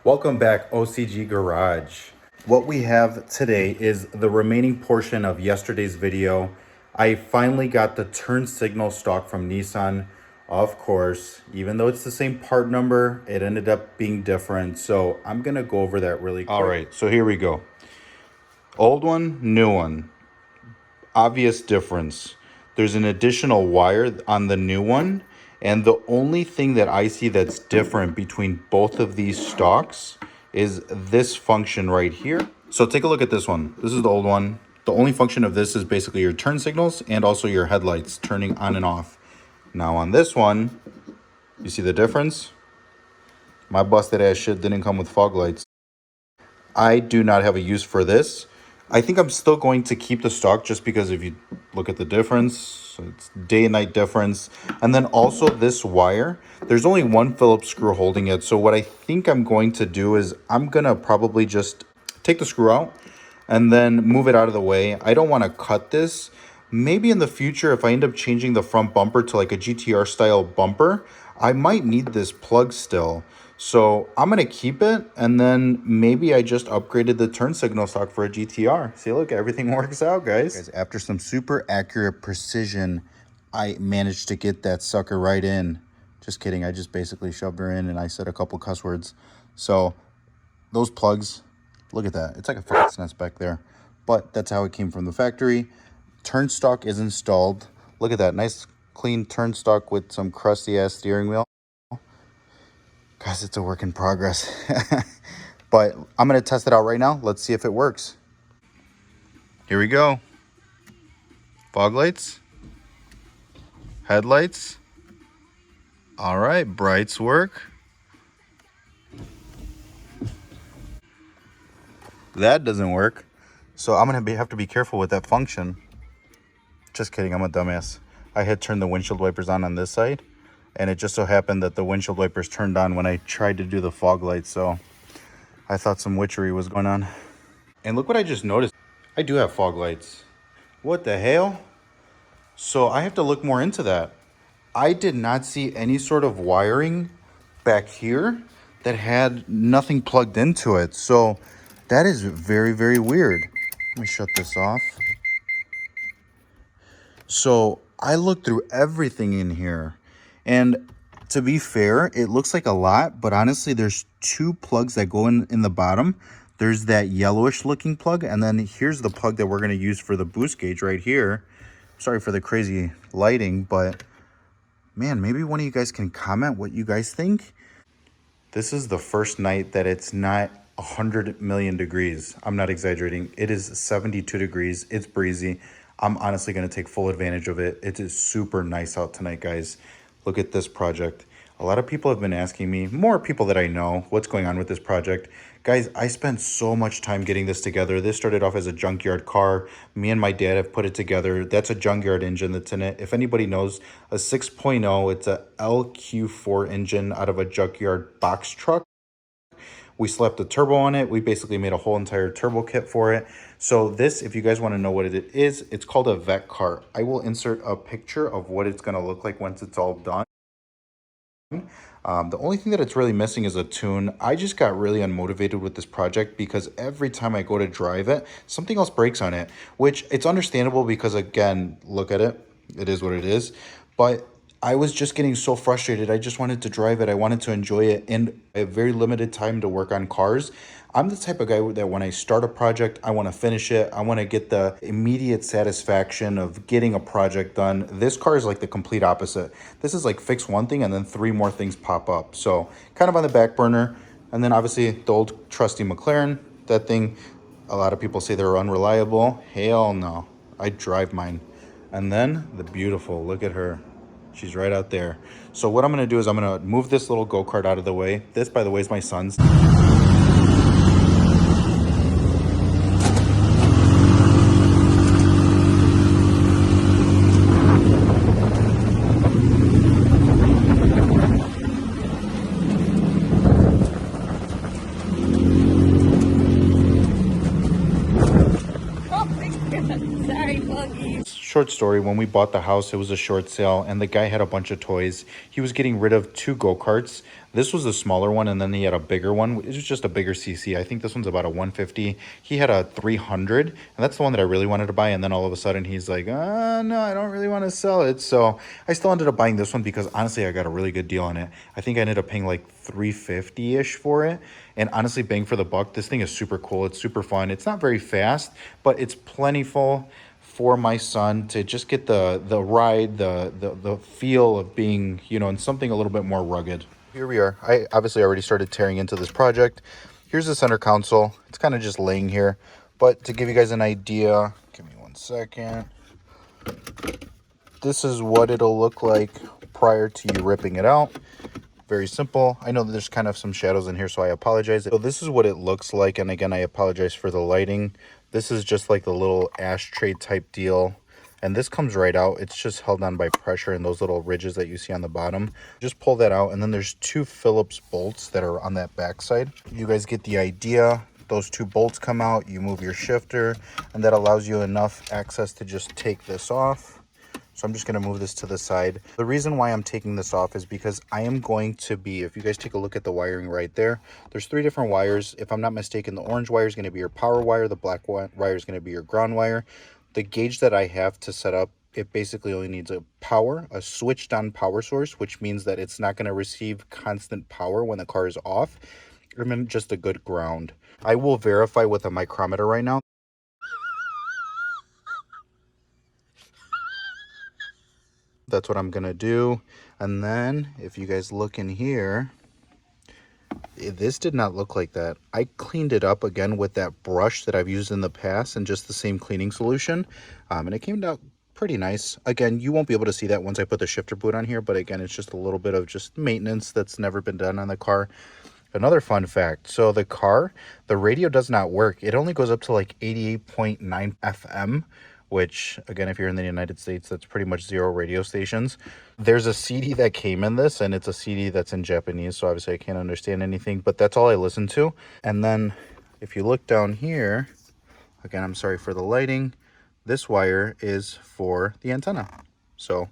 Welcome back, OCG Garage. What we have today is the remaining portion of yesterday's video. I finally got the turn signal stock from Nissan. Of course, even though it's the same part number, it ended up being different. So I'm gonna go over that really quick. All right, so here we go. Old one, new one. Obvious difference. There's an additional wire on the new one, and the only thing that I see that's different between both of these stocks is this function right here. So take a look at this one. This is the old one. The only function of this is basically your turn signals and also your headlights turning on and off. Now on this one, you see the difference? My busted ass shit didn't come with fog lights. I do not have a use for this. I think I'm still going to keep the stock just because if you look at the difference, it's day and night difference. And then also this wire, there's only one Phillips screw holding it. So what I think I'm going to do is I'm going to probably just take the screw out and then move it out of the way. I don't want to cut this. Maybe in the future, if I end up changing the front bumper to like a GTR style bumper, I might need this plug still. So I'm going to keep it, and then maybe I just upgraded the turn signal stock for a GTR. See, look, everything works out, guys. After some super accurate precision, I managed to get that sucker right in. Just kidding. I just basically shoved her in, and I said a couple cuss words. So those plugs, look at that. It's like a fucking nest back there. But that's how it came from the factory. Turn stock is installed. Look at that. Nice, clean turn stock with some crusty-ass steering wheel. Guys, it's a work in progress. But I'm going to test it out right now. Let's see if it works. Here we go. Fog lights. Headlights. All right, brights work. That doesn't work. So I'm going to have to be careful with that function. Just kidding, I'm a dumbass. I had turned the windshield wipers on this side. And it just so happened that the windshield wipers turned on when I tried to do the fog lights. So I thought some witchery was going on. And look what I just noticed. I do have fog lights. What the hell? So I have to look more into that. I did not see any sort of wiring back here that had nothing plugged into it. So that is very, very weird. Let me shut this off. So I looked through everything in here. And to be fair, it looks like a lot, but honestly, there's two plugs that go in the bottom. There's that yellowish looking plug, and then here's the plug that we're going to use for the boost gauge right here. Sorry for the crazy lighting, but man, maybe one of you guys can comment what you guys think. This is the first night that it's not 100 million degrees. I'm not exaggerating. It is 72 degrees. It's breezy. I'm honestly going to take full advantage of it. It is super nice out tonight, guys. Look at this project. A lot of people have been asking me, more people that I know, what's going on with this project. Guys, I spent so much time getting this together. This started off as a junkyard car. Me and my dad have put it together. That's a junkyard engine that's in it. If anybody knows, a 6.0, it's a LQ4 engine out of a junkyard box truck. We slapped a turbo on it. We basically made a whole entire turbo kit for it. So this, if you guys want to know what it is, it's called a vet cart. I will insert a picture of what it's going to look like once it's all done. The only thing that it's really missing is a tune. I just got really unmotivated with this project because every time I go to drive it, something else breaks on it, which it's understandable because, again, look at it. It is what it is. But I was just getting so frustrated. I just wanted to drive it. I wanted to enjoy it. And I have very limited time to work on cars. I'm the type of guy that when I start a project, I want to finish it. I want to get the immediate satisfaction of getting a project done. This car is like the complete opposite. This is like fix one thing and then three more things pop up. So kind of on the back burner. And then obviously the old trusty McLaren, that thing, a lot of people say they're unreliable. Hell no. I drive mine. And then the beautiful, look at her. She's right out there. So what I'm going to do is I'm going to move this little go-kart out of the way. This, by the way, is my son's. Short story, when we bought the house, it was a short sale and the guy had a bunch of toys. He was getting rid of 2 go-karts. This was a smaller one and then he had a bigger one. It was just a bigger CC. I think this one's about a 150. He had a 300 and that's the one that I really wanted to buy. And then all of a sudden he's like, no, I don't really want to sell it. So I still ended up buying this one because honestly, I got a really good deal on it. I think I ended up paying like $350-ish for it. And honestly, bang for the buck, this thing is super cool. It's super fun. It's not very fast, but it's plentiful for my son to just get the ride, the feel of being, you know, in something a little bit more rugged. Here we are. I obviously already started tearing into this project. Here's the center console. It's kind of just laying here, but to give you guys an idea, give me 1 second. This is what it'll look like prior to you ripping it out. Very simple. I know that there's kind of some shadows in here, so I apologize. So this is what it looks like, and again, I apologize for the lighting. This is just like the little ashtray type deal, and this comes right out. It's just held on by pressure and those little ridges that you see on the bottom. Just pull that out, and then there's 2 Phillips bolts that are on that back side. You guys get the idea. Those 2 bolts come out, you move your shifter, and that allows you enough access to just take this off. So I'm just going to move this to the side. The reason why I'm taking this off is because I am going to be, if you guys take a look at the wiring right there, there's 3 different wires. If I'm not mistaken, the orange wire is going to be your power wire. The black wire is going to be your ground wire. The gauge that I have to set up, it basically only needs a switched on power source, which means that it's not going to receive constant power when the car is off. I mean, just a good ground. I will verify with a micrometer right now. That's what I'm gonna do. And then if you guys look in here, this did not look like that. I cleaned it up again with that brush that I've used in the past and just the same cleaning solution, and it came out pretty nice. Again, you won't be able to see that once I put the shifter boot on here, but again, it's just a little bit of just maintenance that's never been done on the car. Another fun fact, so the car, the radio does not work. It only goes up to like 88.9 FM, which again, if you're in the United States, that's pretty much 0 radio stations. There's a CD that came in this, and it's a CD that's in Japanese, so obviously I can't understand anything, but that's all I listen to. And then if you look down here, again, I'm sorry for the lighting, this wire is for the antenna. So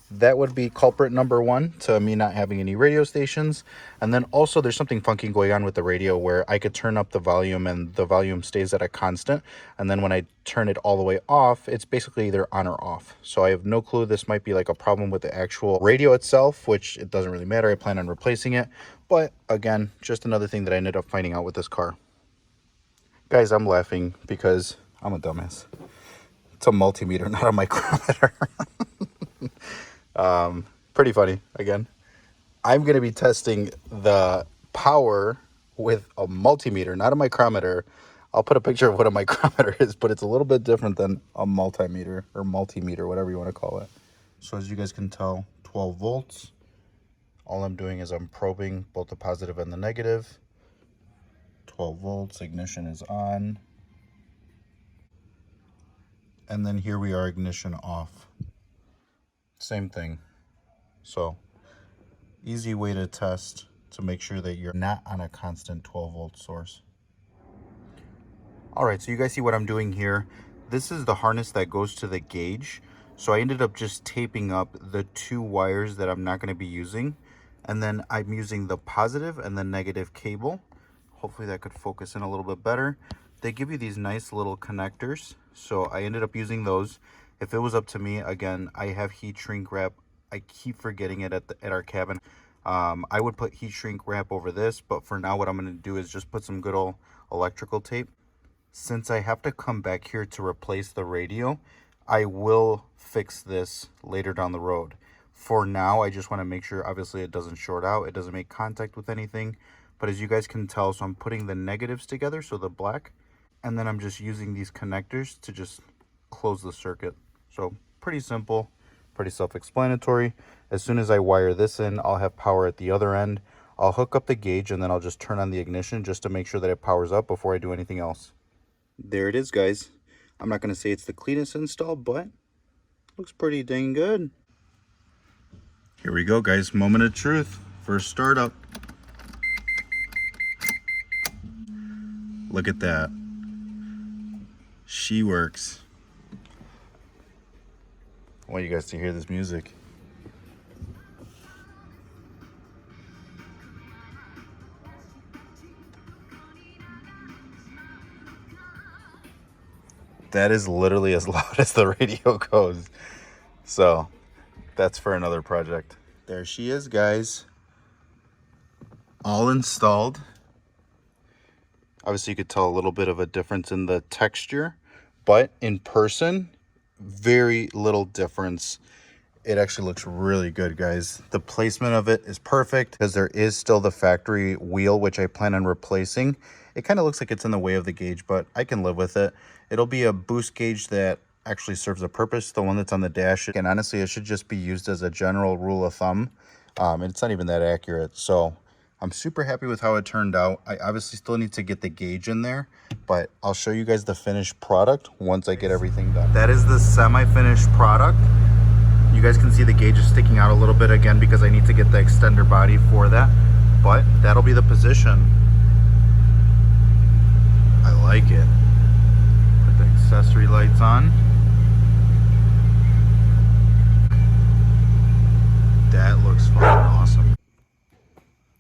that would be culprit number 1 to me not having any radio stations. And then also there's something funky going on with the radio where I could turn up the volume and the volume stays at a constant. And then when I turn it all the way off, it's basically either on or off. So I have no clue. This might be like a problem with the actual radio itself, which it doesn't really matter. I plan on replacing it. But again, just another thing that I ended up finding out with this car. Guys, I'm laughing because I'm a dumbass. It's a multimeter, not a micrometer. Pretty funny. Again, I'm going to be testing the power with a multimeter, not a micrometer. I'll put a picture of what a micrometer is, but it's a little bit different than a multimeter or multimeter, whatever you want to call it. So as you guys can tell, 12 volts. All I'm doing is I'm probing both the positive and the negative. 12 volts, ignition is on. And then here we are, ignition off. Same thing. So easy way to test to make sure that you're not on a constant 12 volt source. All right, so you guys see what I'm doing here. This is the harness that goes to the gauge. So I ended up just taping up the 2 wires that I'm not going to be using. And then I'm using the positive and the negative cable. Hopefully that could focus in a little bit better. They give you these nice little connectors. So I ended up using those. If it was up to me, again, I have heat shrink wrap. I keep forgetting it at our cabin. I would put heat shrink wrap over this, but for now what I'm going to do is just put some good old electrical tape. Since I have to come back here to replace the radio, I will fix this later down the road. For now, I just want to make sure, obviously, it doesn't short out. It doesn't make contact with anything. But as you guys can tell, so I'm putting the negatives together, so the black, and then I'm just using these connectors to just close the circuit. So pretty simple, pretty self-explanatory. As soon as I wire this in, I'll have power at the other end. I'll hook up the gauge and then I'll just turn on the ignition just to make sure that it powers up before I do anything else. There it is, guys. I'm not going to say it's the cleanest install, but looks pretty dang good. Here we go, guys. Moment of truth. First startup. Look at that. She works. I want you guys to hear this music. That is literally as loud as the radio goes. So that's for another project. There she is, guys. All installed. Obviously you could tell a little bit of a difference in the texture, but in person, very little difference. It actually looks really good, guys. The placement of it is perfect because there is still the factory wheel, which I plan on replacing. It kind of looks like it's in the way of the gauge, but I can live with it. It'll be a boost gauge that actually serves a purpose. The one that's on the dash, and honestly, it should just be used as a general rule of thumb. It's not even that accurate. So I'm super happy with how it turned out. I obviously still need to get the gauge in there, but I'll show you guys the finished product once I get everything done. That is the semi-finished product. You guys can see the gauge is sticking out a little bit again because I need to get the extender body for that, but that'll be the position. I like it. Put the accessory lights on. That looks fucking awesome.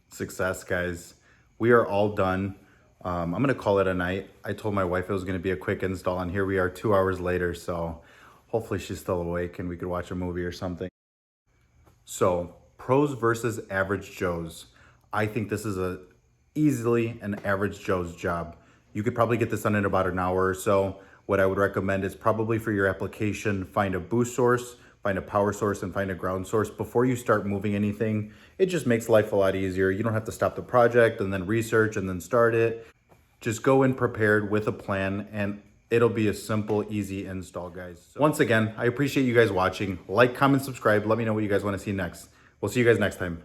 Success, guys. We are all done. I'm gonna call it a night. I told my wife it was gonna be a quick install, and here we are 2 hours later, so hopefully she's still awake and we could watch a movie or something. So, pros versus average Joes. I think this is easily an average Joe's job. You could probably get this done in about an hour or so. What I would recommend is probably for your application, find a boost source, find a power source, and find a ground source before you start moving anything. It just makes life a lot easier. You don't have to stop the project and then research and then start it. Just go in prepared with a plan, and it'll be a simple, easy install, guys. So once again, I appreciate you guys watching. Like, comment, subscribe. Let me know what you guys want to see next. We'll see you guys next time.